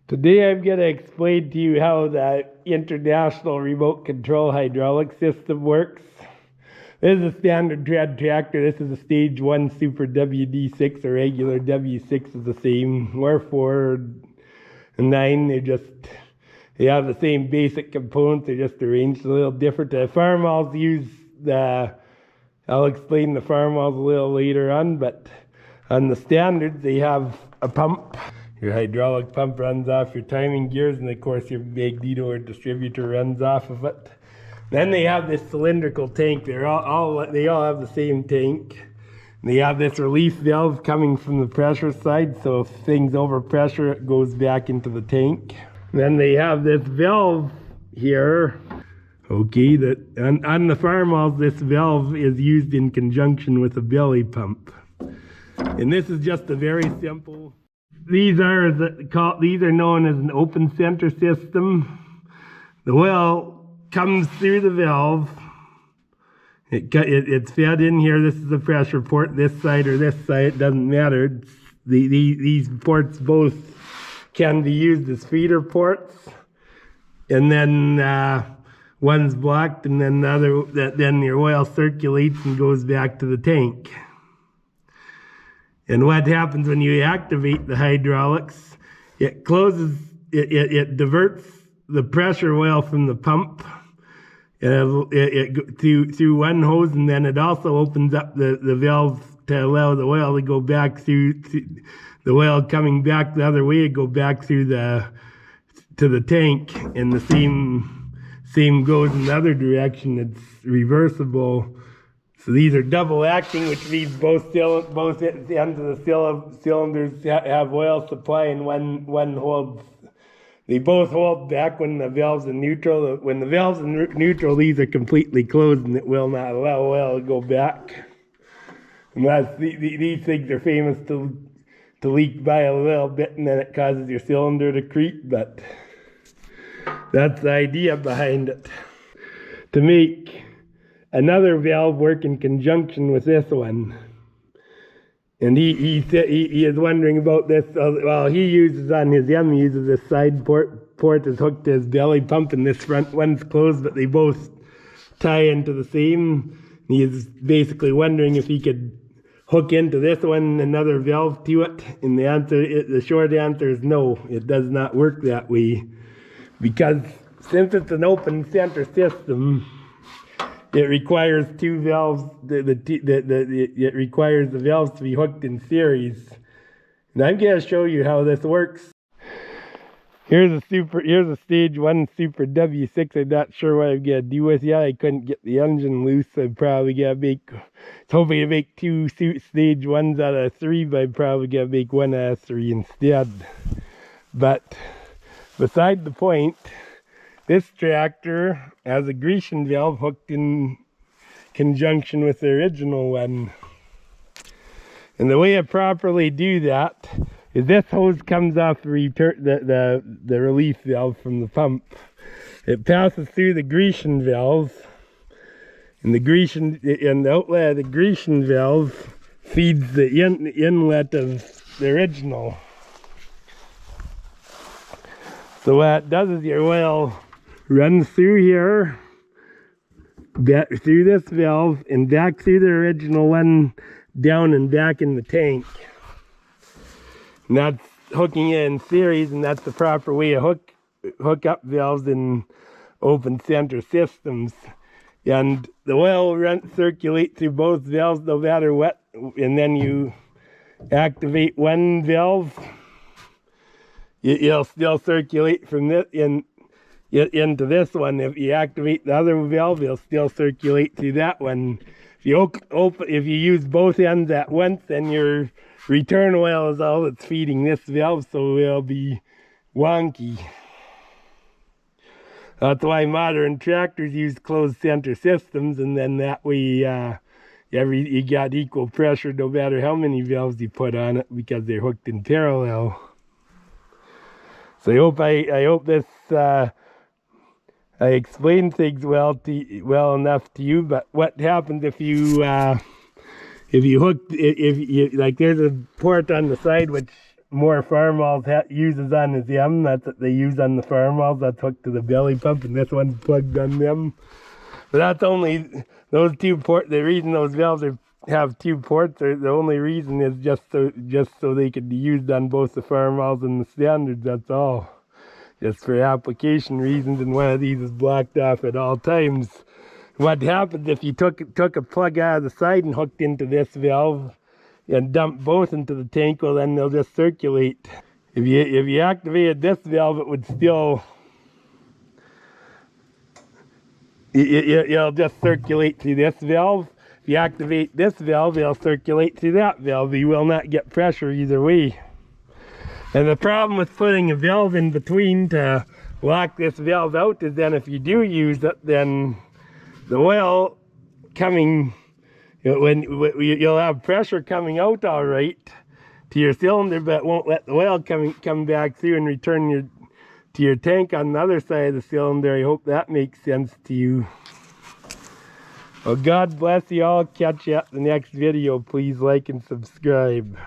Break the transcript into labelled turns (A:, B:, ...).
A: Today I'm going to explain to you how the international remote control hydraulic system works. This is a standard tread tractor. This is a stage 1 Super WD6. A regular W6 is the same. We're 4 and 9. They have the same basic components. They're just arranged a little different. The farmhalls I'll explain the farmhalls a little later on, but on the standards they have a pump. Your hydraulic pump runs off your timing gears, and of course your magneto or distributor runs off of it. Then they have this cylindrical tank. They all have the same tank. They have this relief valve coming from the pressure side, so if things overpressure, it goes back into the tank. Then they have this valve here. Okay, on the farmhalls, this valve is used in conjunction with a belly pump. And this is just a very simple. These are known as an open center system. The well comes through the valve. It's fed in here. This is the pressure port. This side or this side, it doesn't matter. These ports both can be used as feeder ports. And then one's blocked, and then then your oil circulates and goes back to the tank. And what happens when you activate the hydraulics, it diverts the pressure oil from the pump through one hose, and then it also opens up the valve to allow the oil to go back through the oil coming back the other way, go back through to the tank, and the same goes in the other direction. It's reversible. So these are double acting, which means both ends of the cylinders have oil supply, and one holds. They both hold back when the valve's in neutral. When the valve's in neutral, these are completely closed, and it will not allow oil to go back. Unless these things are famous to leak by a little bit, and then it causes your cylinder to creep. But that's the idea behind it. To make another valve work in conjunction with this one. And he is wondering about this. Well, he uses on his M, he uses this side port is hooked to his belly pump, and this front one's closed, but they both tie into the same. He is basically wondering if he could hook into this one another valve to it. And the short answer is no, it does not work that way. Because since it's an open center system, it requires two valves. It requires the valves to be hooked in series. And I'm going to show you how this works. Here's a stage 1 Super W6. I'm not sure what I'm going to do with it. I couldn't get the engine loose. I'm probably going to hoping to make 2 stage 1s out of 3, but I'm probably going to make 1 out of 3 instead. But beside the point, this tractor has a Grecian valve hooked in conjunction with the original one. And the way I properly do that is this hose comes off the relief valve from the pump. It passes through the Grecian valve, and the outlet of the Grecian valve feeds the inlet of the original. So what it does is your oil runs through here, through this valve, and back through the original one, down and back in the tank. And that's hooking it in series, and that's the proper way to hook up valves in open center systems. And the oil will circulate through both valves no matter what, and then you activate one valve, it'll still circulate from this into this one. If you activate the other valve, it'll still circulate through that one. If you use both ends at once, then your return oil is all that's feeding this valve, so it'll be wonky. That's why modern tractors use closed center systems, and then that way you got equal pressure no matter how many valves you put on it, because they're hooked in parallel. So I hope this I explained things well enough to you. But what happens if you like there's a port on the side which more farmhouse uses on them. That's what they use on the farmhouse. That's hooked to the belly pump, and this one's plugged on them. But that's only those two ports. The reason those valves have two ports, the only reason is just so they could be used on both the farmhouse and the standards. That's all. Just for application reasons, and one of these is blocked off at all times. What happens if you took a plug out of the side and hooked into this valve and dumped both into the tank? Well, then they'll just circulate. If you activated this valve, it would still, it'll just circulate through this valve. If you activate this valve, it'll circulate through that valve. You will not get pressure either way. And the problem with putting a valve in between to lock this valve out is then if you do use it, then the oil coming, you'll have pressure coming out all right to your cylinder, but it won't let the oil come back through and return to your tank on the other side of the cylinder. I hope that makes sense to you. Well, God bless you all. Catch you at the next video. Please like and subscribe.